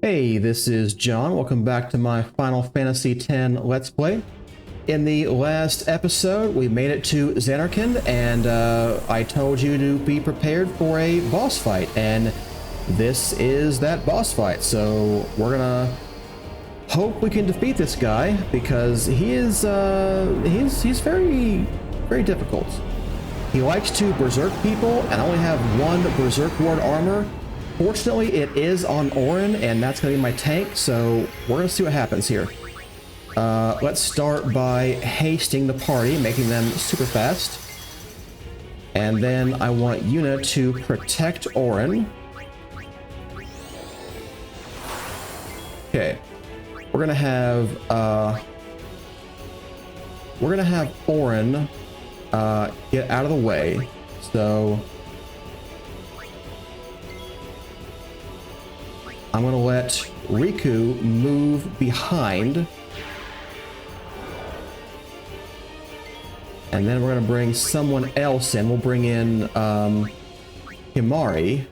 Hey, this is John. Welcome back to my Final Fantasy X Let's Play. In the last episode, we made it to Zanarkand, and I told you to be prepared for a boss fight, and this is that boss fight. So we're gonna hope we can defeat this guy because he is he's very difficult. He likes to berserk people, and I only have one berserk ward armor. Fortunately, it is on Auron, and that's going to be my tank, so we're going to see what happens here. Let's start by hasting the party, making them super fast. And then I want Yuna to protect Auron. Okay. We're going to have Auron get out of the way. So I'm going to let Riku move behind. And then we're going to bring someone else in. We'll bring in Himari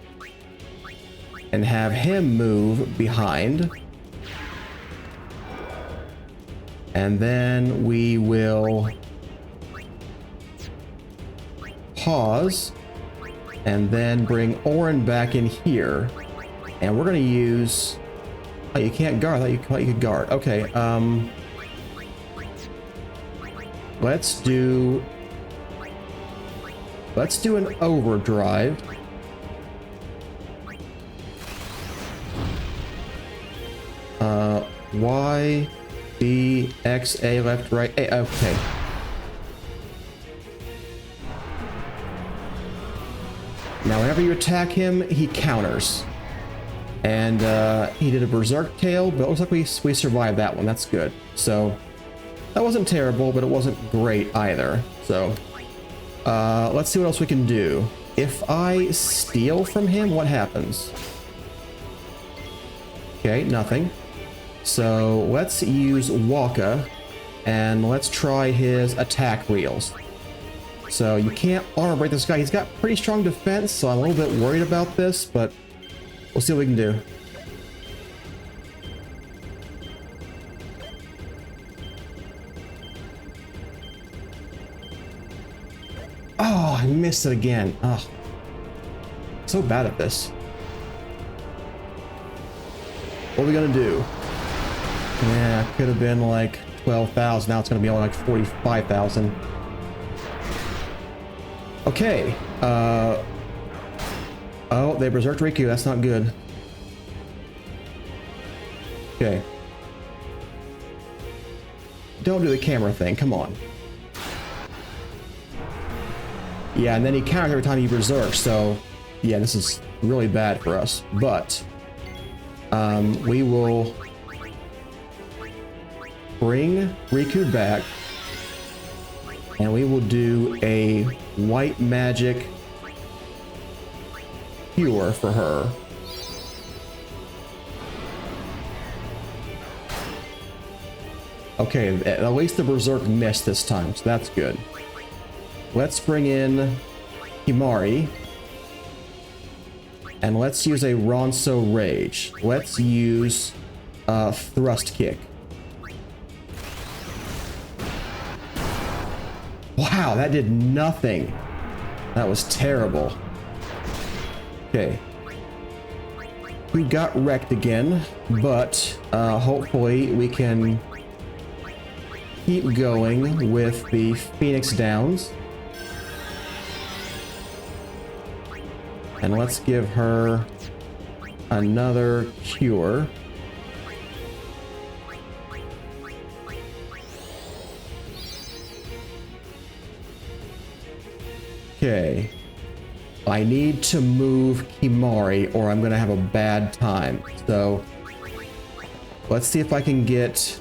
and have him move behind. And then we will pause and then bring Auron back in here. And we're going to use... Oh, you can't guard. I thought you could guard. Okay, let's do an overdrive. Y, B, X, A, left, right, A. Okay. Now, whenever you attack him, he counters. And he did a berserk tail, but it looks like we survived that one. That's good. So that wasn't terrible, but it wasn't great either. So let's see what else we can do. If I steal from him, what happens? Okay, nothing. So let's use Waka, and let's try his attack wheels. So you can't armor break this guy. He's got pretty strong defense, so I'm a little bit worried about this, but we'll see what we can do. Oh, I missed it again. Oh, so bad at this. What are we gonna do? Yeah, could have been like 12,000. Now it's gonna be only like 45,000. Okay. Oh, they berserked Riku. That's not good. Okay. Don't do the camera thing. Come on. Yeah, and then he counters every time he berserks. So, yeah, this is really bad for us. But we will bring Riku back, and we will do a white magic cure for her. Okay, at least the berserk missed this time, so that's good. Let's bring in Himari, and let's use a Ronso Rage. Let's use Thrust Kick. Wow, that did nothing. That was terrible. Okay. We got wrecked again, but hopefully we can keep going with the Phoenix Downs. And let's give her another cure. Okay. I need to move Himari or I'm gonna have a bad time. So let's see if I can get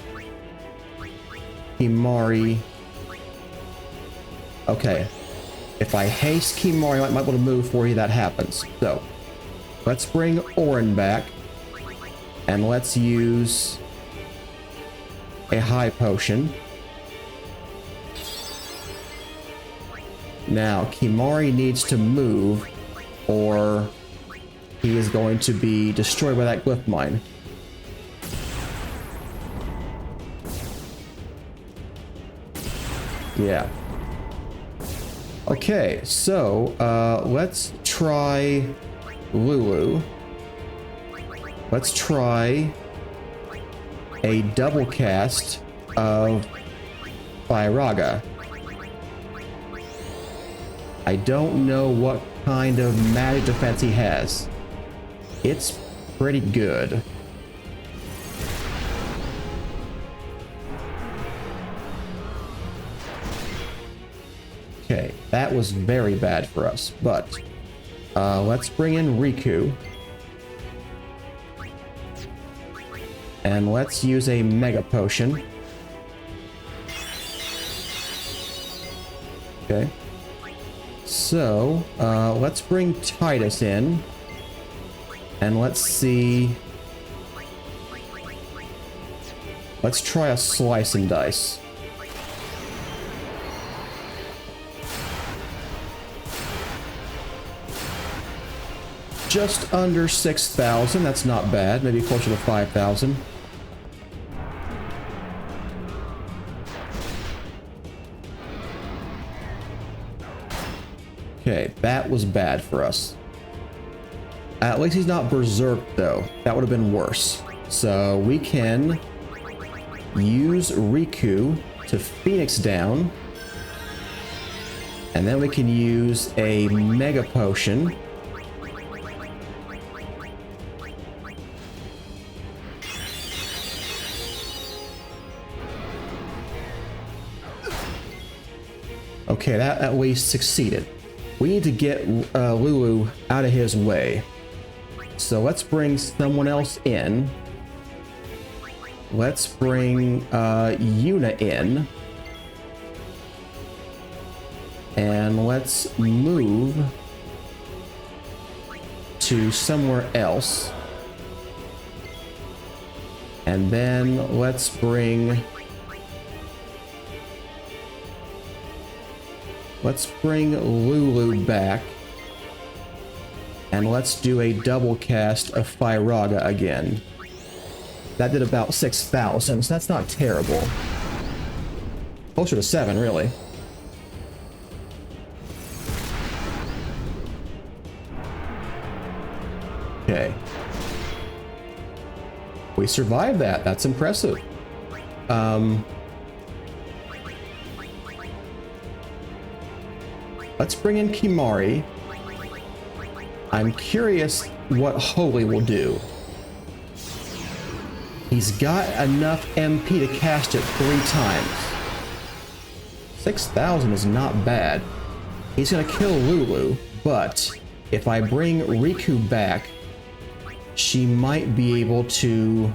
Himari. Okay. If I haste Himari, I might be able to move before that happens. So let's bring Auron back, and let's use a high potion. Now, Himari needs to move, or he is going to be destroyed by that glyph mine. Yeah. Okay, so let's try Lulu. Let's try a double cast of Firaga. I don't know what kind of magic defense he has. It's pretty good. Okay, that was very bad for us, but let's bring in Riku. And let's use a Mega Potion. Okay. So, let's bring Titus in. And let's see. Let's try a Slice and Dice. Just under 6,000, that's not bad. Maybe closer to 5,000. Okay, that was bad for us. At least he's not Berserk, though. That would have been worse. So we can use Riku to Phoenix down. And then we can use a Mega Potion. Okay, that at least succeeded. We need to get Lulu out of his way. So let's bring someone else in. Let's bring Yuna in. And let's move to somewhere else. And then let's bring... Let's bring Lulu back. And let's do a double cast of Firaga again. That did about 6,000, so that's not terrible. Closer to 7, really. Okay. We survived that. That's impressive. Let's bring in Kimari. I'm curious what Holy will do. He's got enough MP to cast it 3 times. 6,000 is not bad. He's gonna kill Lulu, but if I bring Riku back, she might be able to...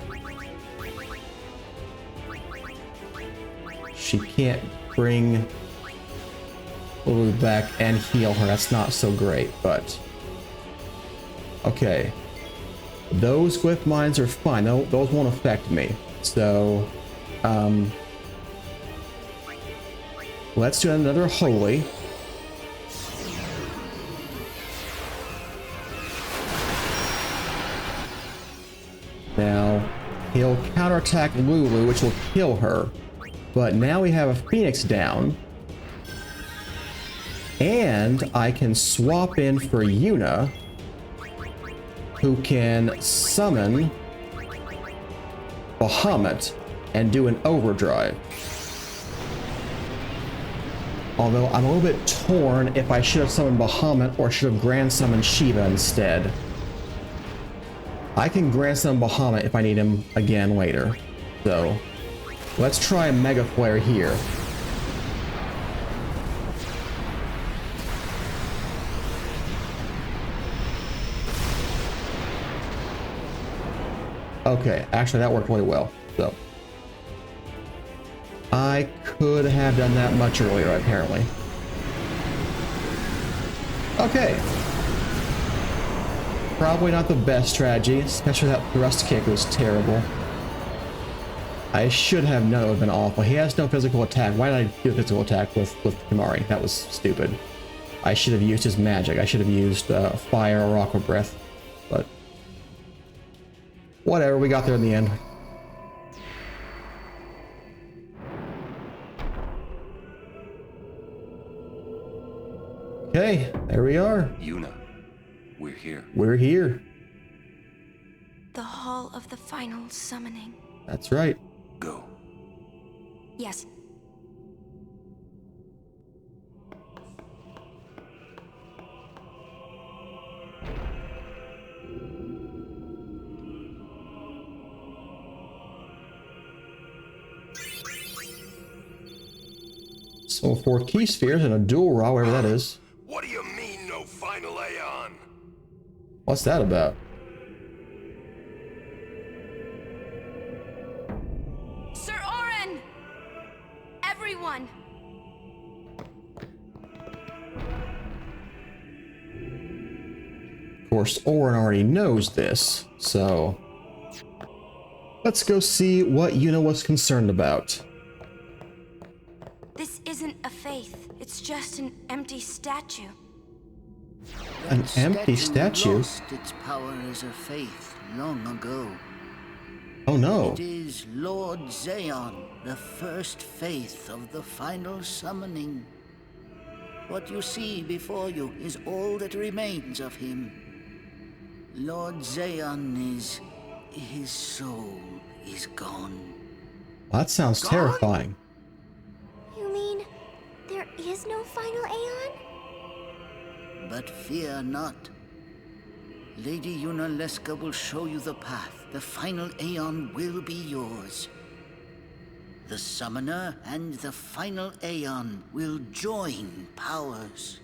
She can't bring Lulu back and heal her. That's not so great, but... Okay. Those glyph mines are fine. Those won't affect me. So, let's do another Holy. Now, he'll counterattack Lulu, which will kill her. But now we have a Phoenix down. And I can swap in for Yuna, who can summon Bahamut and do an overdrive. Although I'm a little bit torn if I should have summoned Bahamut or should have grand summoned Shiva instead. I can grand summon Bahamut if I need him again later. So let's try a Mega Flare here. Okay, actually that worked really well, so. I could have done that much earlier, apparently. Okay. Probably not the best strategy, especially that thrust kick was terrible. I should have known it would have been awful. He has no physical attack. Why did I do a physical attack with Kimari? That was stupid. I should have used his magic. I should have used fire or aqua breath, but whatever, we got there in the end. Okay, there we are. Yuna, we're here. We're here. The Hall of the Final Summoning. That's right. Go. Yes. So 4 key spheres and a dual rod, whatever that is. What do you mean, no final Aeon? What's that about? Sir Orin! Everyone! Of course, Orin already knows this, so let's go see what Yuna was concerned about. This isn't a faith. It's just an empty statue. An empty statue? Lost its power as a faith long ago. Oh no. It is Lord Zeon, the first faith of the final summoning. What you see before you is all that remains of him. Lord Zeon is... his soul is gone. That sounds terrifying. You mean there is no final Aeon? But fear not. Lady Yunalesca will show you the path. The final Aeon will be yours. The Summoner and the final Aeon will join powers.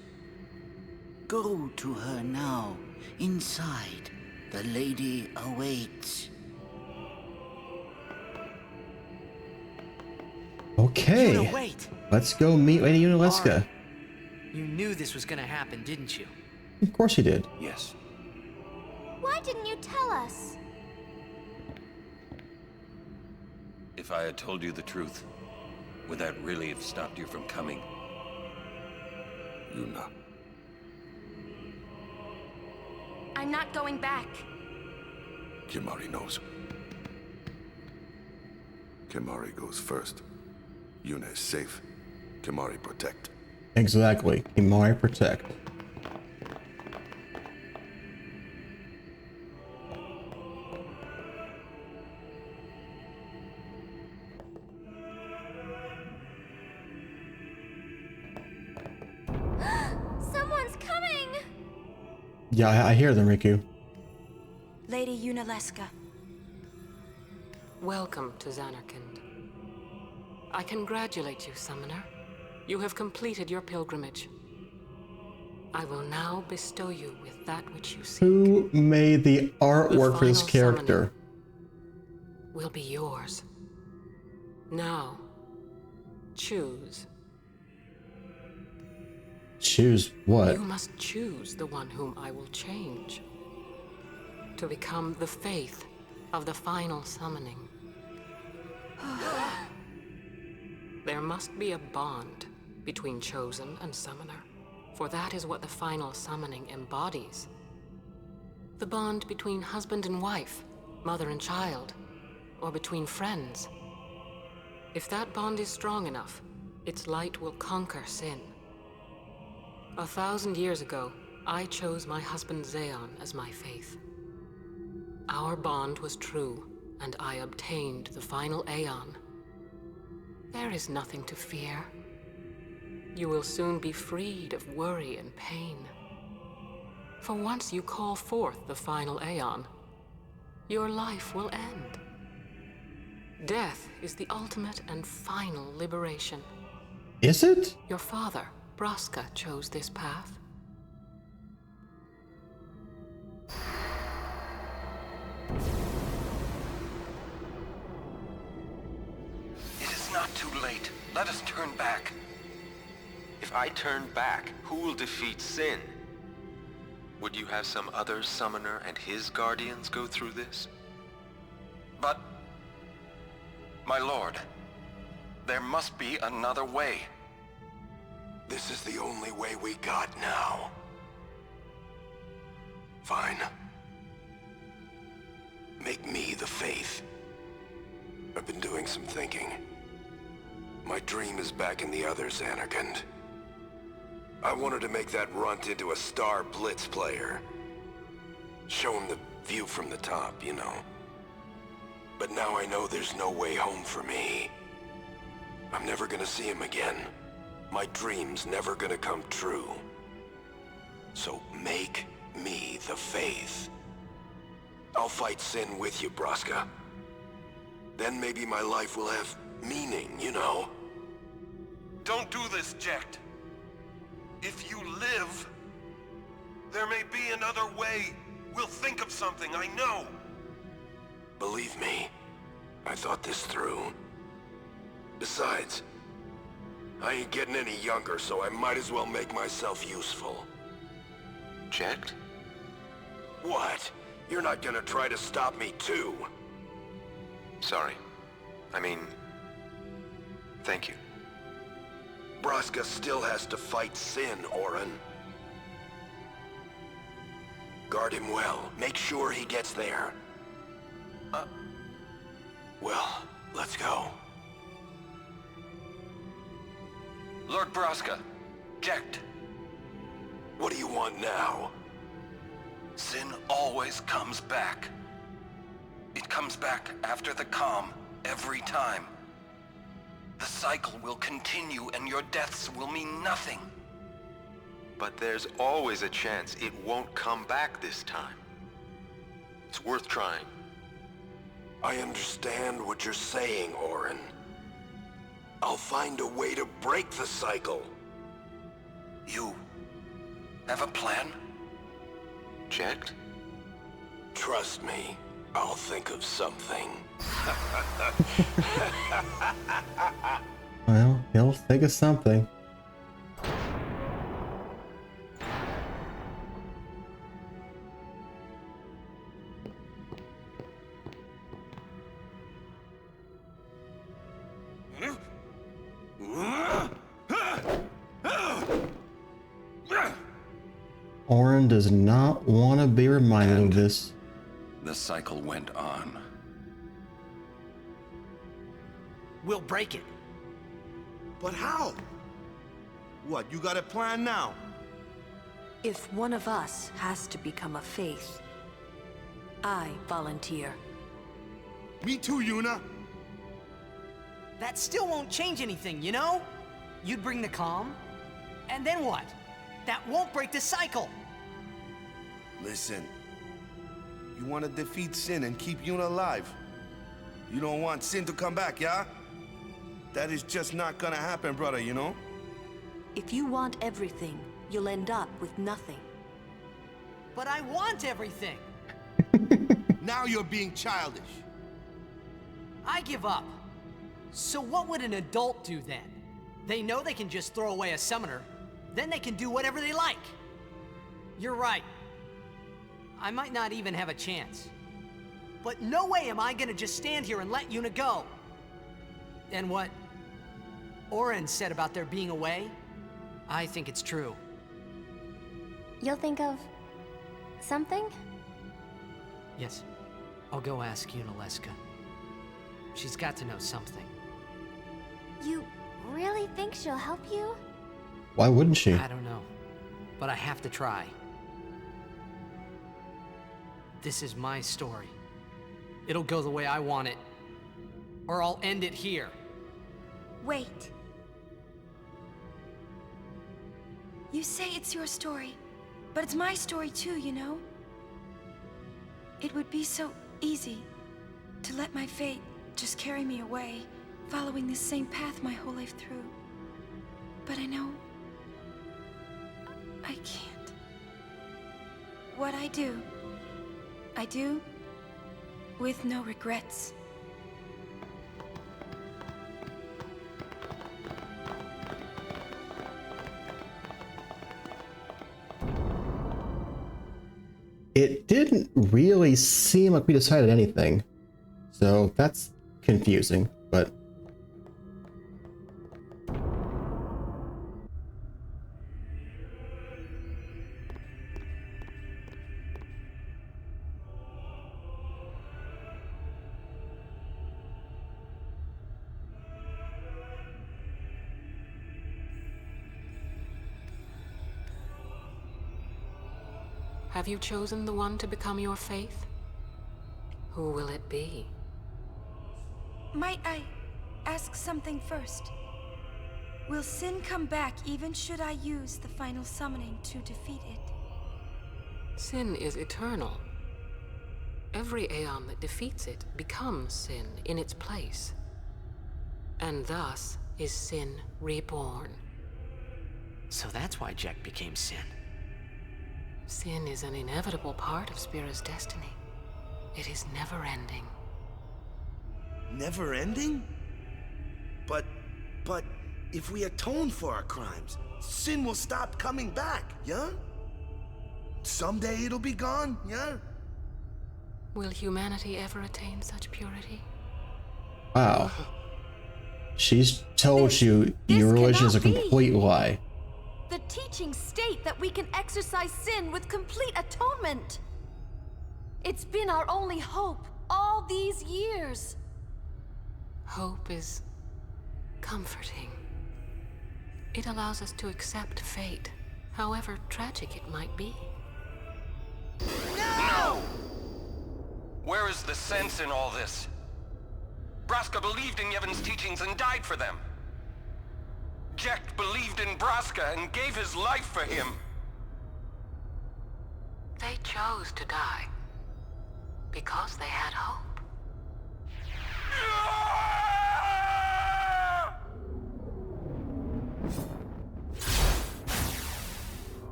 Go to her now. Inside, the lady awaits. Okay. Yuna, wait! Let's go meet Lady Yunalesca. You knew this was gonna happen, didn't you? Of course you did. Yes. Why didn't you tell us? If I had told you the truth, would that really have stopped you from coming? Yuna. I'm not going back. Kimahri knows. Kimahri goes first. Yuna is safe. Kimahri protect. Exactly. Kimahri protect. Someone's coming! Yeah, I hear them, Riku. Lady Yunalesca. Welcome to Zanarkand. I congratulate you, Summoner. You have completed your pilgrimage. I will now bestow you with that which you seek. Who made the artwork for this final character? summoning will be yours. Now, choose. Choose what? You must choose the one whom I will change to become the faith of the final summoning. There must be a bond between chosen and summoner, for that is what the final summoning embodies. The bond between husband and wife, mother and child, or between friends. If that bond is strong enough, its light will conquer sin. 1,000 years ago, I chose my husband Zeon as my faith. Our bond was true, and I obtained the final Aeon. There is nothing to fear. You will soon be freed of worry and pain. For once you call forth the final Aeon, your life will end. Death is the ultimate and final liberation. Is it? Your father, Braska, chose this path. It is not too late. Let us turn back. If I turn back, who will defeat sin? Would you have some other summoner and his guardians go through this? But... my lord, there must be another way. This is the only way we got now. Fine. Make me the faith. I've been doing some thinking. My dream is back in the other Zanarkand. I wanted to make that runt into a star blitz player. Show him the view from the top, you know. But now I know there's no way home for me. I'm never gonna see him again. My dream's never gonna come true. So make me the faith. I'll fight sin with you, Braska. Then maybe my life will have meaning, you know? Don't do this, Jecht. If you live, there may be another way. We'll think of something, I know. Believe me, I thought this through. Besides, I ain't getting any younger, so I might as well make myself useful. Jecht? What? You're not gonna try to stop me too? Sorry. I mean, thank you. Braska still has to fight sin, Orin. Guard him well. Make sure he gets there. Well, let's go. Lord Braska, Jecht. What do you want now? Sin always comes back. It comes back after the calm, every time. The cycle will continue and your deaths will mean nothing. But there's always a chance it won't come back this time. It's worth trying. I understand what you're saying, Orin. I'll find a way to break the cycle. You have a plan? Jecht? Trust me, I'll think of something. Well, he'll think of something. Orin does not want to be reminded of this. The cycle went on. We'll break it. But how? What, you got a plan now? If one of us has to become a faith, I volunteer. Me too, Yuna. That still won't change anything, you know? You'd bring the calm, and then what? That won't break the cycle! Listen. You want to defeat Sin and keep Yuna alive. You don't want Sin to come back, yeah? That is just not gonna happen, brother, you know? If you want everything, you'll end up with nothing. But I want everything! Now you're being childish. I give up. So what would an adult do then? They know they can just throw away a summoner, then they can do whatever they like. You're right. I might not even have a chance. But no way am I gonna just stand here and let Yuna go. And what Orin said about there being a way, I think it's true. You'll think of something? Yes, I'll go ask Yunalesca. She's got to know something. You really think she'll help you? Why wouldn't she? I don't know, but I have to try. This is my story. It'll go the way I want it, or I'll end it here. Wait. You say it's your story, but it's my story too, you know? It would be so easy to let my fate just carry me away, following the same path my whole life through. But I know I can't. What I do with no regrets. It didn't really seem like we decided anything, so that's confusing, but... have you chosen the one to become your faith? Who will it be? Might I ask something first? Will Sin come back even should I use the final summoning to defeat it? Sin is eternal. Every Aeon that defeats it becomes Sin in its place. And thus is Sin reborn. So that's why Jack became Sin. Sin is an inevitable part of Spira's destiny. It is never-ending. Never ending? But if we atone for our crimes, Sin will stop coming back, yeah? Someday it'll be gone, yeah? Will humanity ever attain such purity? Wow. She's told you your religion is a complete lie. The teachings state that we can exercise sin with complete atonement. It's been our only hope all these years. Hope is comforting. It allows us to accept fate, however tragic it might be. No! Where is the sense in all this? Braska believed in Yevon's teachings and died for them. Jack believed in Braska and gave his life for him. They chose to die because they had hope.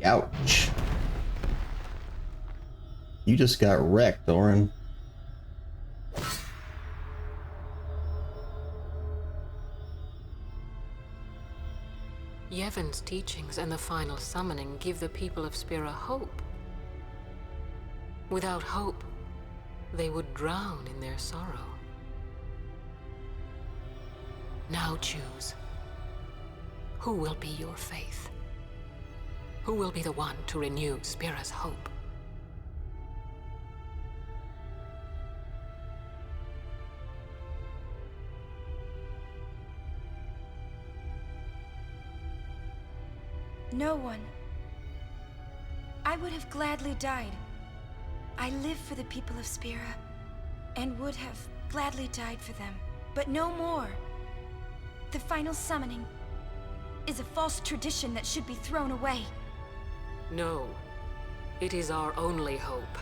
Ouch. You just got wrecked, Orin. Yevon's teachings and the final summoning give the people of Spira hope. Without hope, they would drown in their sorrow. Now choose. Who will be your faith? Who will be the one to renew Spira's hope? No one. I would have gladly died. I live for the people of Spira, and would have gladly died for them, but no more. The final summoning is a false tradition that should be thrown away. No, it is our only hope.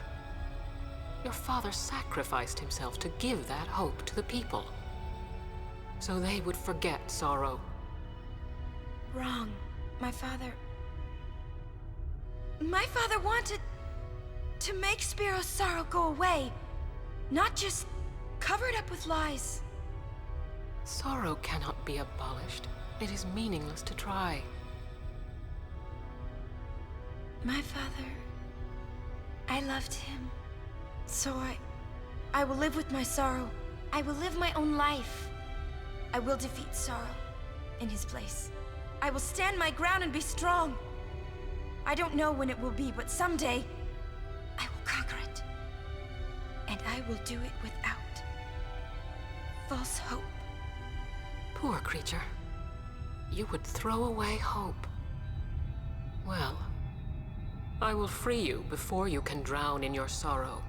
Your father sacrificed himself to give that hope to the people, so they would forget sorrow. Wrong. My father wanted to make Spiro's sorrow go away, not just cover it up with lies. Sorrow cannot be abolished. It is meaningless to try. My father, I loved him. So I will live with my sorrow. I will live my own life. I will defeat sorrow in his place. I will stand my ground and be strong. I don't know when it will be, but someday I will conquer it. And I will do it without false hope. Poor creature. You would throw away hope. Well, I will free you before you can drown in your sorrow.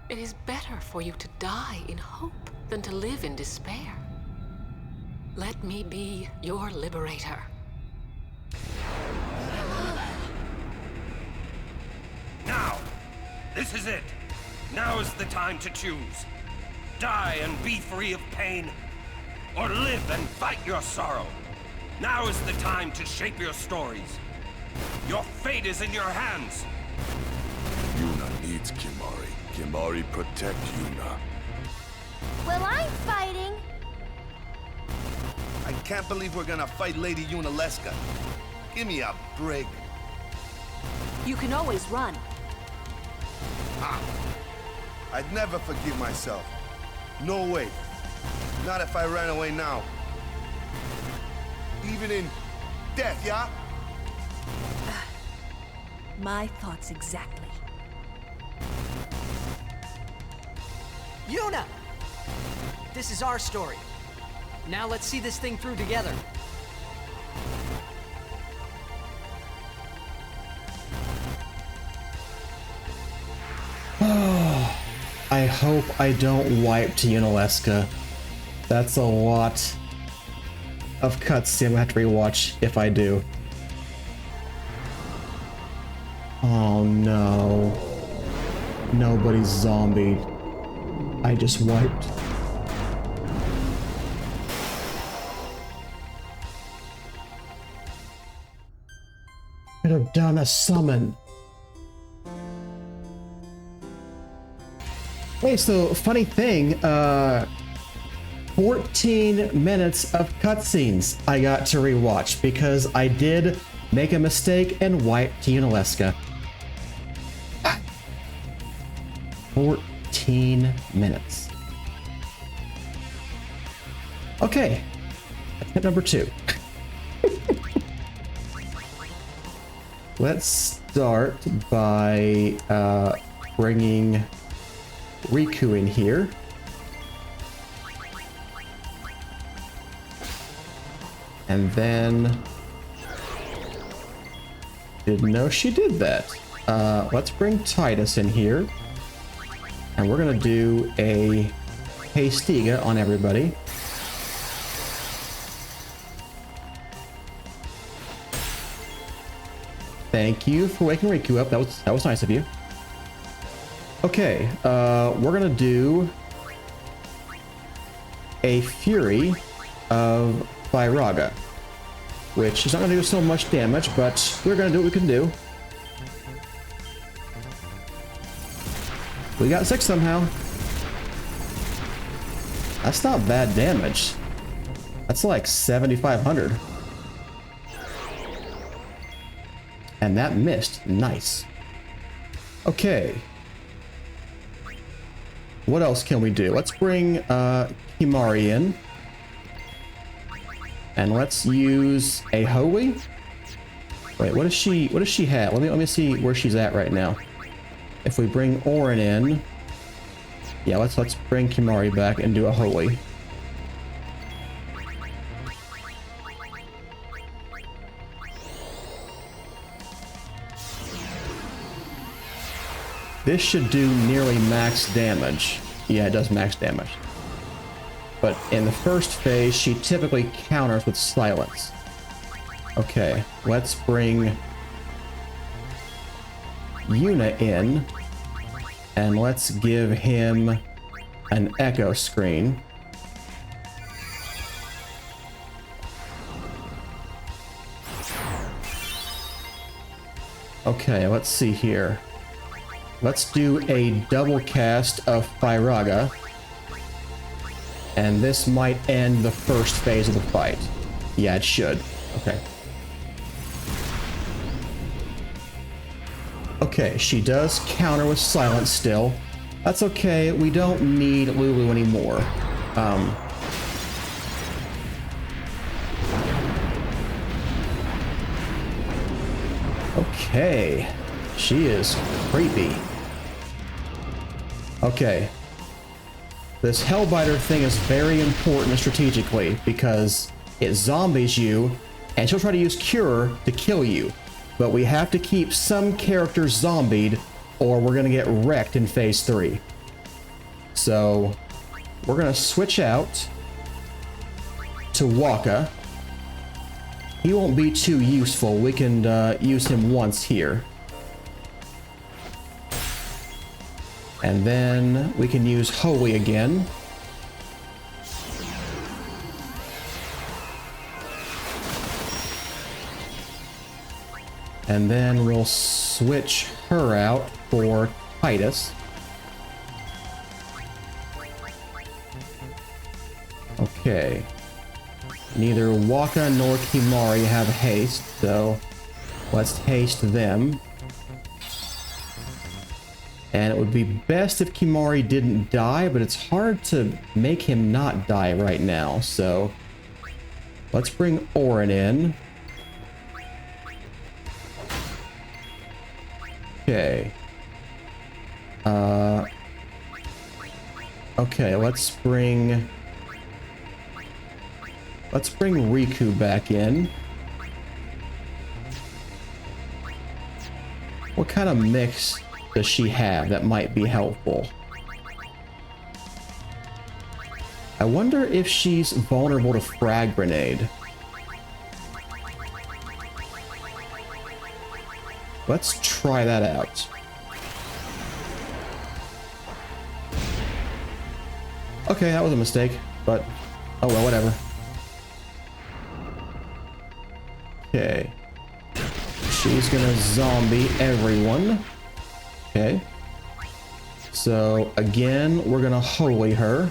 It is better for you to die in hope than to live in despair. Let me be your liberator. Now! This is it! Now is the time to choose. Die and be free of pain, or live and fight your sorrow. Now is the time to shape your stories. Your fate is in your hands. Yuna needs Kimahri. Kimahri protect Yuna. Well, I'm fighting. I can't believe we're gonna fight Lady Yunalesca. Give me a break. You can always run. I'd never forgive myself. No way. Not if I ran away now. Even in death, yeah? My thoughts exactly. Yuna! This is our story. Now let's see this thing through together. I hope I don't wipe to Yunalesca. That's a lot of cutscene I'm gonna have to rewatch if I do. Oh no. Nobody's zombied. I just wiped. Could have done a summon. Wait, so funny thing, 14 minutes of cutscenes I got to rewatch because I did make a mistake and wipe to Yunalesca. 14 minutes. Okay, attempt number 2. Let's start by bringing Riku in here. And then... Didn't know she did that. Let's bring Titus in here. And we're gonna do a Hastiga on everybody. Thank you for waking Riku up. That was nice of you. Okay, we're gonna do a Fury of Firaga, which is not gonna do so much damage, but we're gonna do what we can do. We got 6 somehow. That's not bad damage. That's like 7,500. And that missed. Nice. Okay. What else can we do? Let's bring Kimari in. And let's use a Holy. Wait, what does she have? Let me see where she's at right now. If we bring Orin in, yeah, let's bring Kimari back and do a Holy. This should do nearly max damage. Yeah, it does max damage. But in the first phase, she typically counters with silence. Okay, let's bring Yuna in, and let's give him an echo screen. Okay, let's see here. Let's do a double cast of Firaga, and this might end the first phase of the fight. Yeah, it should. Okay. Okay, she does counter with silence still. That's okay, we don't need Lulu anymore. Okay, she is creepy. Okay. This Hellbiter thing is very important strategically because it zombies you and she'll try to use Cure to kill you. But we have to keep some characters zombied or we're gonna get wrecked in phase 3. So we're gonna switch out to Waka. He won't be too useful. We can use him once here. And then we can use Holy again. And then we'll switch her out for Titus. Okay. Neither Waka nor Kimari have haste, so let's haste them. And it would be best if Kimari didn't die, but it's hard to make him not die right now, so let's bring Orin in. Okay. Okay, let's bring Riku back in. What kind of mix does she have that might be helpful? I wonder if she's vulnerable to frag grenade. Let's try that out. Okay, that was a mistake, but oh well, whatever. Okay. She's gonna zombie everyone. Okay. So again, we're gonna holy her.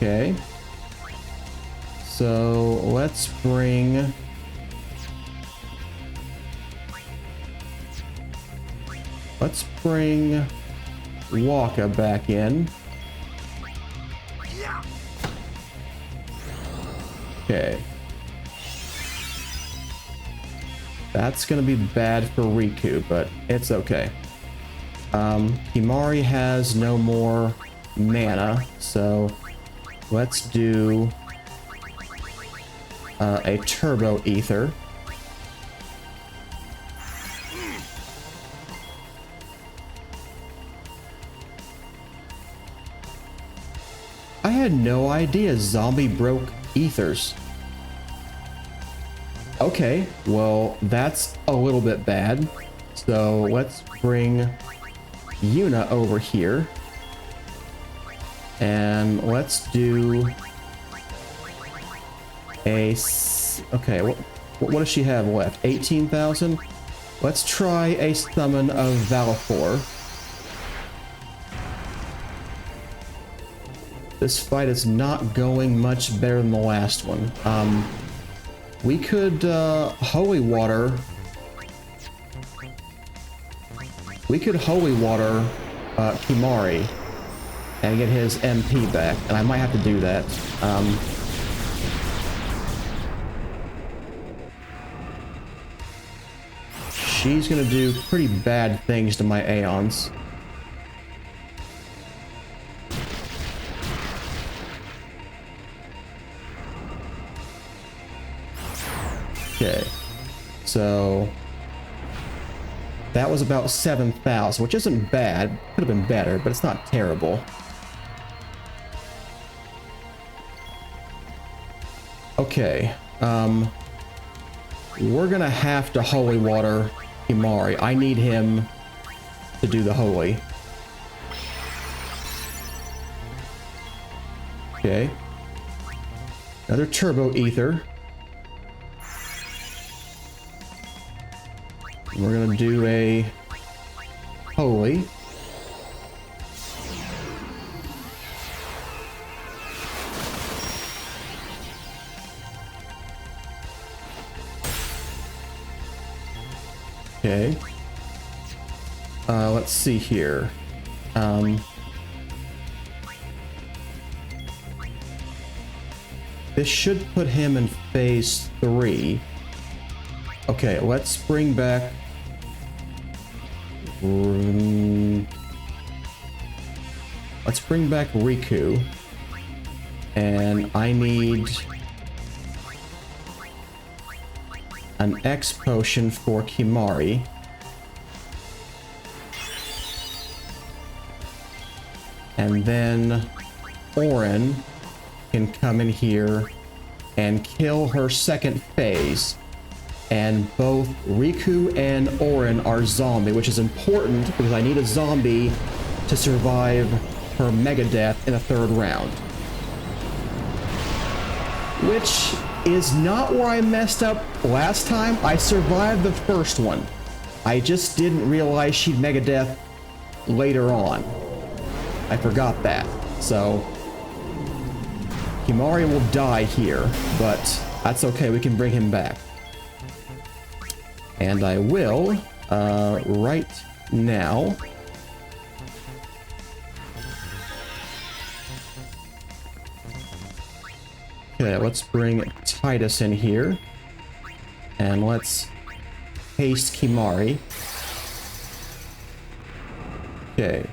Okay. So let's bring Waka back in. Okay. That's gonna be bad for Riku, but it's okay. Himari has no more mana, so let's do a turbo ether. I had no idea zombie broke ethers. Okay, well, that's a little bit bad. So let's bring Yuna over here. And let's do a... Okay, what does she have left? 18,000? Let's try a summon of Valifor. This fight is not going much better than the last one. We could holy water. We could holy water Kimari and get his MP back, and I might have to do that. She's gonna do pretty bad things to my Aeons. Okay, so that was about 7,000, which isn't bad. Could have been better, but it's not terrible. Okay, we're gonna have to holy water Himari. I need him to do the holy. Okay, another turbo ether. We're gonna do a holy. Okay. Let's see here. This should put him in phase 3. Okay, let's bring back... let's bring back Riku. And I need an X potion for Kimari. And then Orin can come in here and kill her second phase. And both Riku and Orin are zombie, which is important because I need a zombie to survive her mega death in a 3rd round. Which is not where I messed up last time. I survived the first one. I just didn't realize she'd mega death later on. I forgot that. So Himari will die here, but that's okay. We can bring him back. And I will, right now. Okay, let's bring Titus in here. And let's haste Kimari. Okay.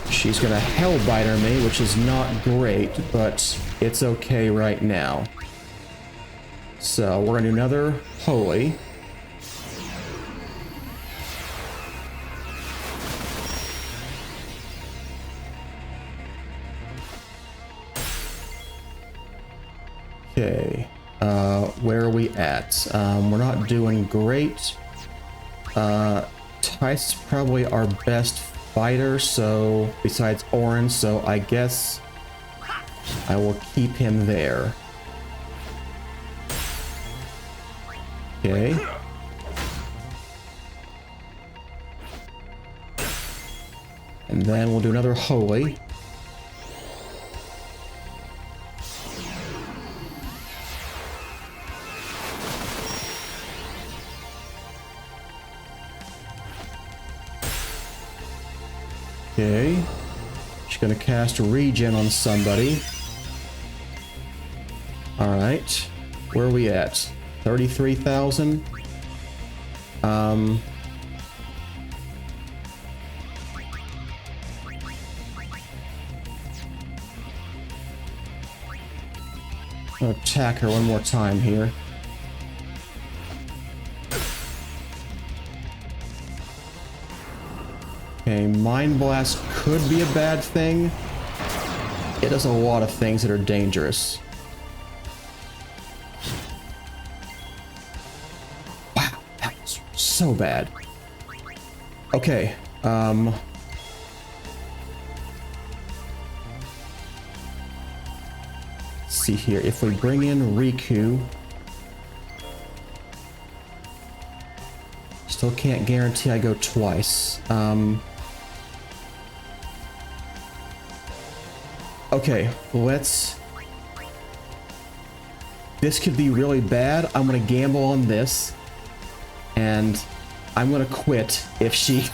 She's gonna Hellbiter me, which is not great, but it's okay right now. So we're gonna do another holy. Okay. Where are we at? We're not doing great. Tice is probably our best fighter, so besides Orin, so I guess I will keep him there. Okay. And then we'll do another holy. Okay. She's gonna cast regen on somebody. Alright. Where are we at? 33,000? I'll attack her one more time here. Okay, Mind Blast could be a bad thing. It does a lot of things that are dangerous. Wow, that was so bad. Okay, let's see here. If we bring in Riku, still can't guarantee I go twice. Okay, let's... This could be really bad. I'm gonna gamble on this. And I'm gonna quit if she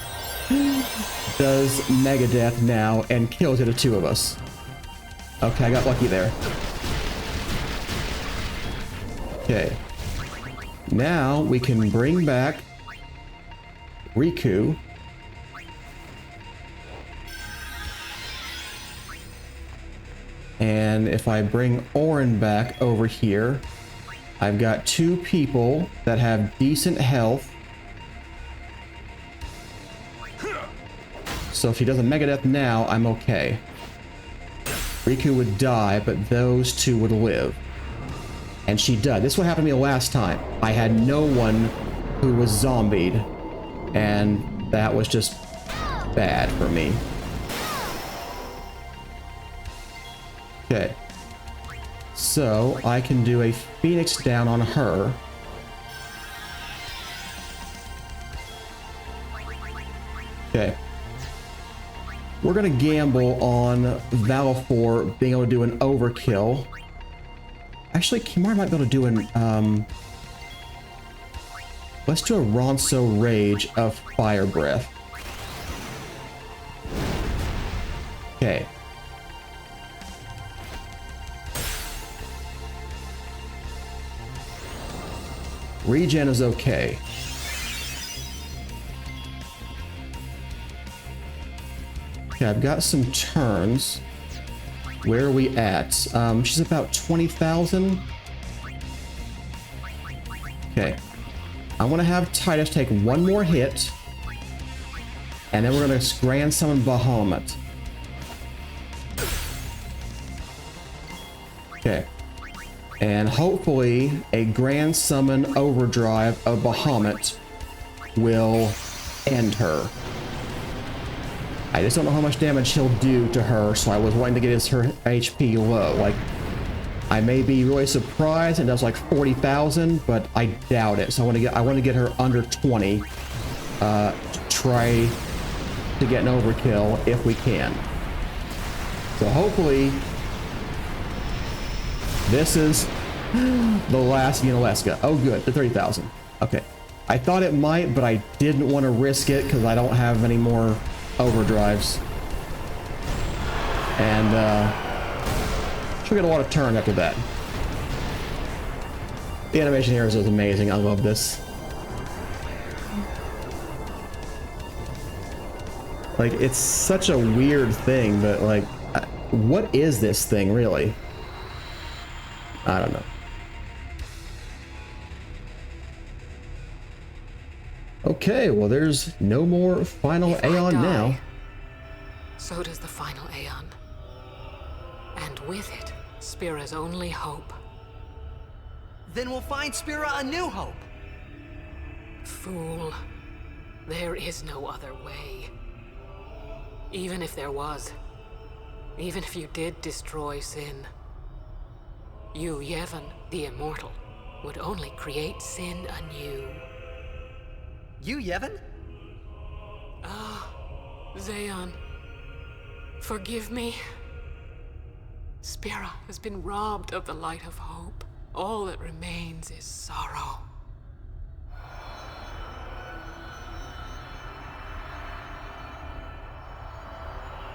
does Megadeth now and kills the two of us. Okay, I got lucky there. Okay. Now we can bring back Riku. And if I bring Orin back over here, I've got two people that have decent health. So if she does a Megadeth now, I'm okay. Riku would die, but those two would live. And she died. This is what happened to me last time. I had no one who was zombied. And that was just bad for me. Okay. So I can do a Phoenix down on her. Okay. We're gonna gamble on Valifor being able to do an overkill. Actually, Kimura might be able to do an, let's do a Ronso Rage of Fire Breath. Okay. Regen is okay. Okay, I've got some turns. Where are we at? She's about 20,000. Okay. I want to have Titus take one more hit. And then we're going to Grand Summon Bahamut. Okay. And hopefully a Grand Summon Overdrive of Bahamut will end her. I just don't know how much damage he'll do to her, so I was wanting to get her HP low. Like, I may be really surprised and does like 40,000, but I doubt it. So I want to get her under 20. Try to get an overkill if we can. So hopefully this is the last Yunalesca. Oh good, the 30,000. Okay. I thought it might, but I didn't want to risk it because I don't have any more overdrives. And she'll get a lot of turn after that. The animation here is amazing. I love this. Like, it's such a weird thing, but like, what is this thing really? I don't know. Okay, well, there's no more final Aeon now. So does the final Aeon. And with it, Spira's only hope. Then we'll find Spira a new hope. Fool. There is no other way. Even if there was, even if you did destroy Sin, you, Yevon, the Immortal, would only create Sin anew. You, Yevon? Ah, Zeon. Forgive me. Spira has been robbed of the light of hope. All that remains is sorrow.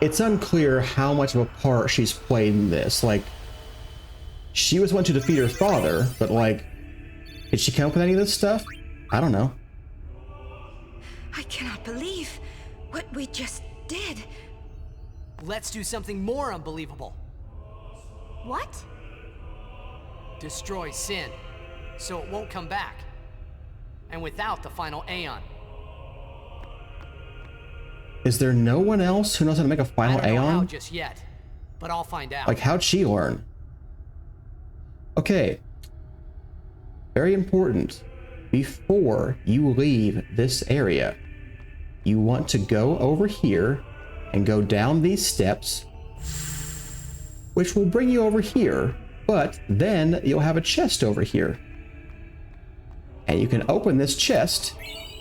It's unclear how much of a part she's played in this. Like, she was one to defeat her father, but like, did she come up with any of this stuff? I don't know. I cannot believe what we just did. Let's do something more unbelievable. What? Destroy Sin, so it won't come back. And without the final Aeon. Is there no one else who knows how to make a final I don't know how Aeon? just yet, but I'll find out. Like, how'd she learn? Okay. Very important. Before you leave this area, you want to go over here and go down these steps, which will bring you over here, but then you'll have a chest over here. And you can open this chest,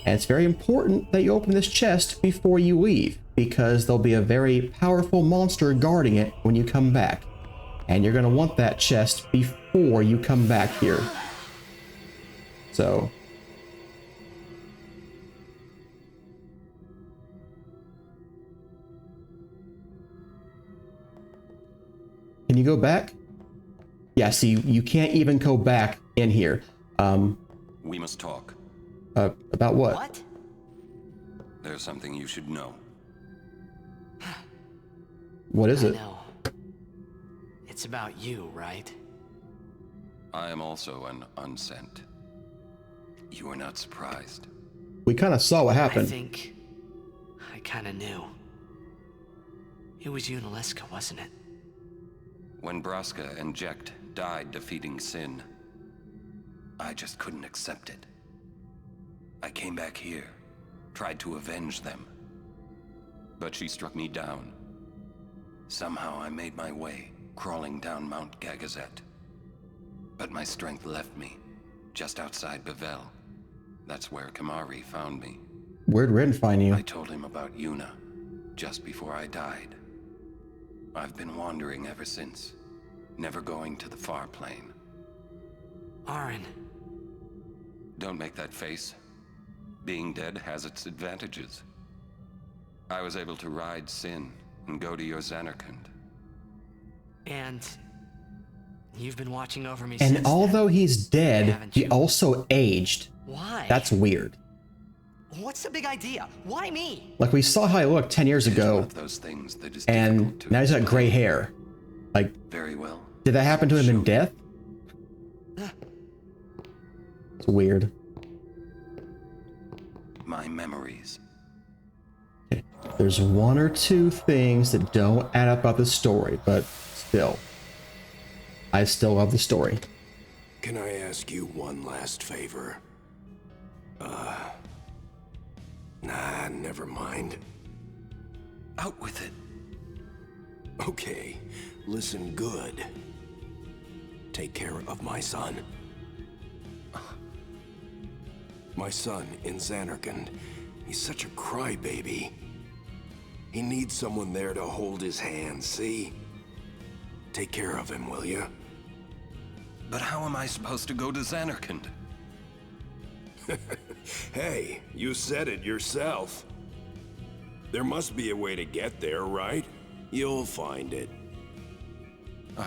and it's very important that you open this chest before you leave, because there'll be a very powerful monster guarding it when you come back. And you're going to want that chest before you come back here. So... can you go back? Yeah, see, you can't even go back in here. We must talk. About what? What? There's something you should know. What is it? I know. It's about you, right? I am also an unsent. You are not surprised. We kind of saw what happened. I think I kind of knew. It was Yunalesca, wasn't it? When Braska and Jecht died defeating Sin, I just couldn't accept it. I came back here, tried to avenge them. But she struck me down. Somehow I made my way, crawling down Mount Gagazet. But my strength left me, just outside Bevel. That's where Kamari found me. Where'd Rin find you? I told him about Yuna, just before I died. I've been wandering ever since, never going to the far plane. Aren. Don't make that face. Being dead has its advantages. I was able to ride Sin and go to your Zanarkand. And you've been watching over me And since although then, he's dead, haven't he you? also aged. Why? That's weird. What's the big idea? Why me? Like, we saw how he looked 10 years It is one ago, of those things that is and difficult to now he's got explain. gray hair. Like, Very well. did that happen to him in Sure. death? It's weird. My memories. Okay. There's one or two things that don't add up about the story, but still. I still love the story. Can I ask you one last favor? Nah, never mind. Out with it. Okay, listen good. Take care of my son. My son in Zanarkand. He's such a crybaby. He needs someone there to hold his hand, see? Take care of him, will you? But how am I supposed to go to Zanarkand? Hey, you said it yourself. There must be a way to get there, right? You'll find it.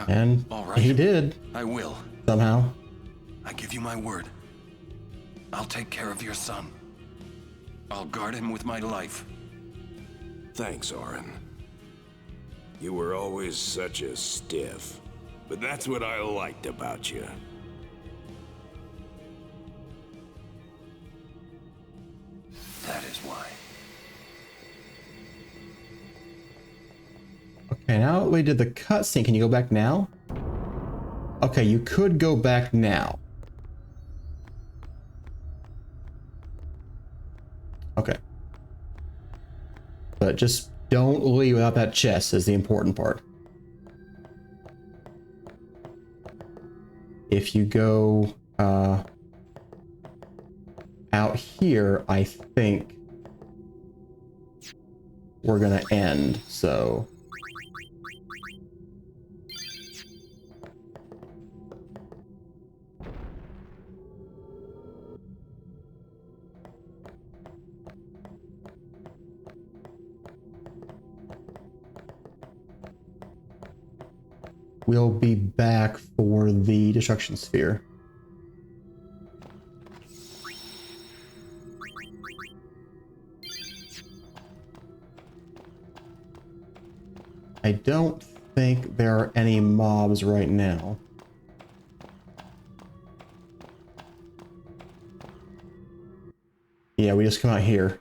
And all right. he did, I will. somehow. I give you my word. I'll take care of your son. I'll guard him with my life. Thanks, Orin. You were always such a stiff. But that's what I liked about you. That is why. Okay, now we did the cutscene. Can you go back now? Okay, you could go back now. but just don't leave without that chest is the important part. If you go out here, I think we're gonna end, so. We'll be back for the destruction sphere. I don't think there are any mobs right now. Yeah, we just come out here.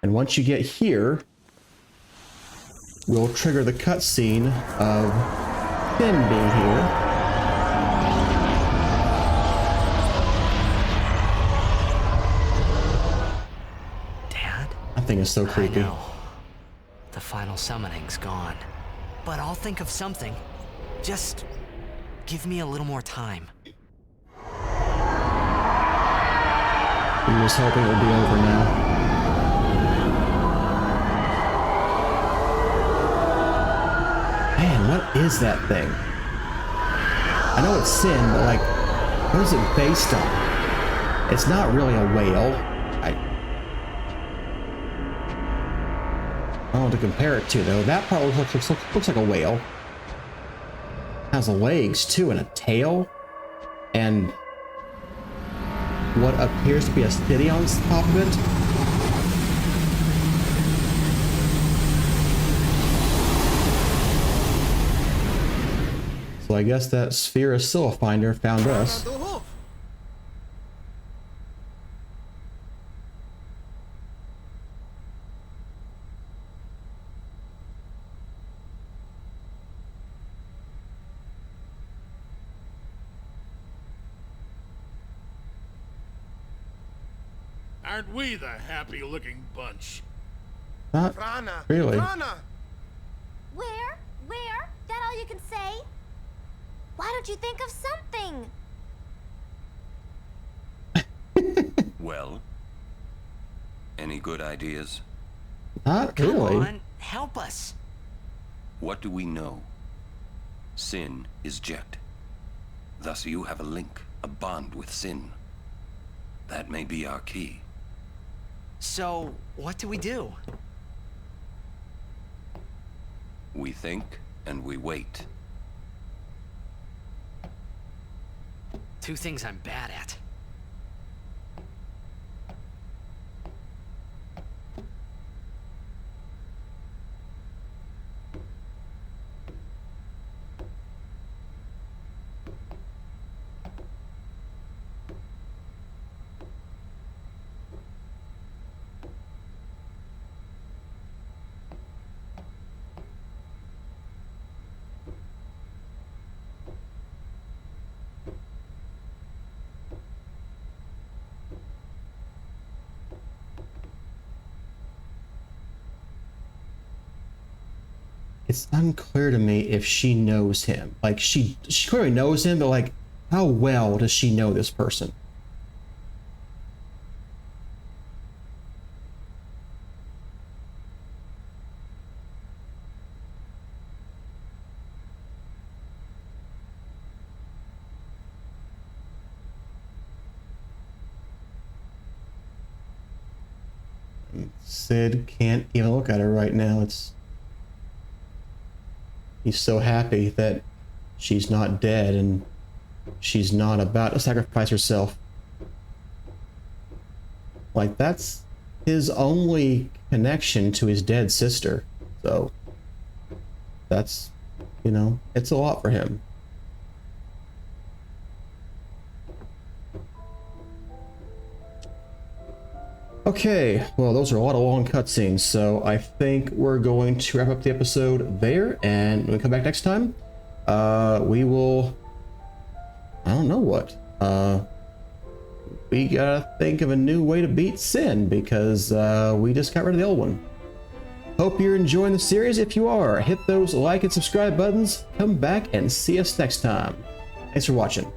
And once you get here, we'll trigger the cutscene of Finn being here. Dad? That thing is so creepy. I know. The final summoning's gone. But I'll think of something. Just give me a little more time. He was hoping it would be over now. Man, what is that thing? I know it's Sin, but like, what is it based on? It's not really a whale. I don't know what to compare it to though. That part looks like a whale. Has legs too and a tail. And what appears to be a city on top of it. So I guess that Spira Scylla finder found us. Aren't we the happy-looking bunch? Not really. Where? That all you can say? Why don't you think of something? Well, any good ideas? Not Come really. on, help us. What do we know? Sin is Jet. Thus you have a link, a bond with Sin. That may be our key. So, what do we do? We think and we wait. Two things I'm bad at. It's unclear to me if she knows him. Like, she clearly knows him, but like, how well does she know this person? Sid can't even look at her right now. He's so happy that she's not dead and she's not about to sacrifice herself. Like, that's his only connection to his dead sister. So, that's, you know, it's a lot for him. Okay, well, those are a lot of long cutscenes, so I think we're going to wrap up the episode there, and when we come back next time, we will, I don't know what, we gotta think of a new way to beat Sin because we just got rid of the old one. Hope you're enjoying the series. If you are, hit those like and subscribe buttons. Come back and see us next time. Thanks for watching.